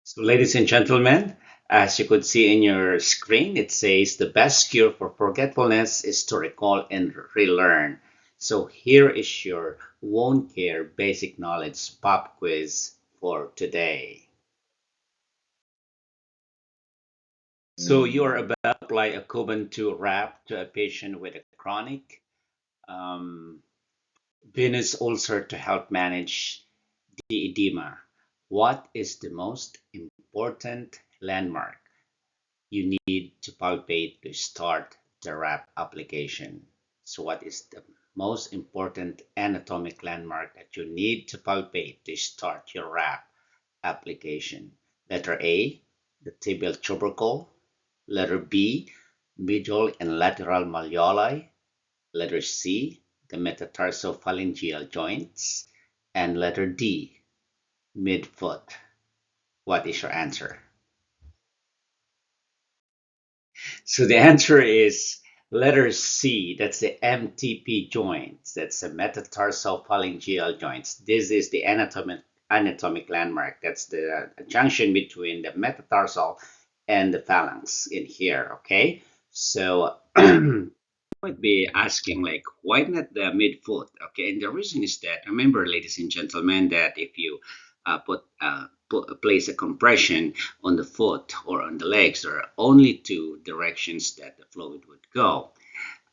So, ladies and gentlemen, as you could see in your screen, it says the best cure for forgetfulness is to recall and relearn. So, here is your wound care basic knowledge pop quiz for today. So, you are about to apply a Coban 2 wrap to a patient with a chronic um, venous ulcer to help manage the edema. What is the most important landmark you need to palpate to start the wrap application? So, what is the most important anatomic landmark that you need to palpate to start your wrap application? Letter A, the tibial tubercle. Letter B, medial and lateral malleoli. Letter C, the metatarsophallengeal joints. And letter D, midfoot. What is your answer? So the answer is letter C. That's the MTP joints. That's the metatarsophallengeal joints. This is the anatomic landmark. That's the junction between the metatarsal and the phalanx in here. Okay. So might be asking like why not the midfoot? Okay, and the reason is that remember, ladies and gentlemen, that if you place a compression on the foot or on the legs, there are only two directions that the fluid would go,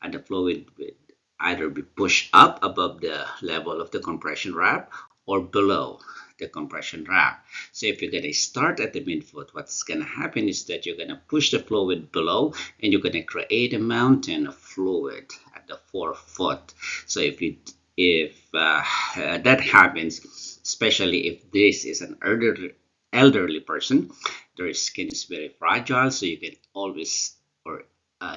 and the fluid would either be pushed up above the level of the compression wrap or below the compression wrap. So if you're going to start at the midfoot, what's going to happen is that you're going to push the fluid below and you're going to create a mountain of fluid at the forefoot. So if that happens, especially if this is an elderly person, their skin is very fragile, so you can always or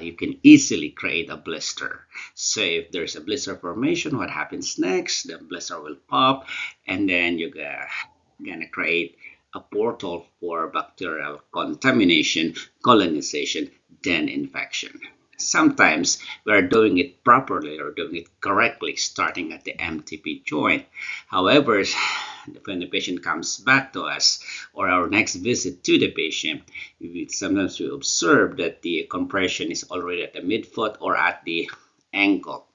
you can easily create a blister. So if there's a blister formation, what happens next? The blister will pop, and then you're gonna create a portal for bacterial contamination, colonization, then infection. Sometimes we are doing it properly or doing it correctly, starting at the MTP joint. However, when the patient comes back to us or our next visit to the patient, sometimes we observe that the compression is already at the midfoot or at the ankle.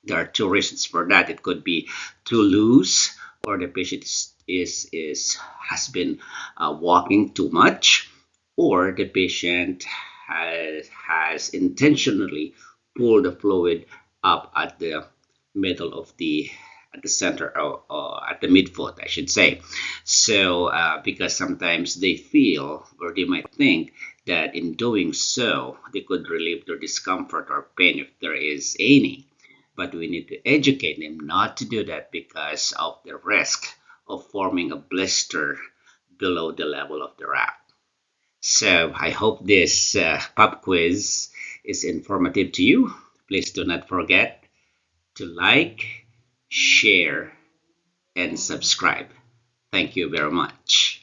There are two reasons for that. It could be too loose, or the patient is has been walking too much, or the patient has intentionally pulled the fluid up at the middle of the at the center or at the midfoot, I should say. So because sometimes they feel or they might think that in doing so they could relieve their discomfort or pain if there is any, but we need to educate them not to do that because of the risk of forming a blister below the level of the wrap. So I hope this pop quiz is informative to you. Please do not forget to like, share, and subscribe. Thank you very much.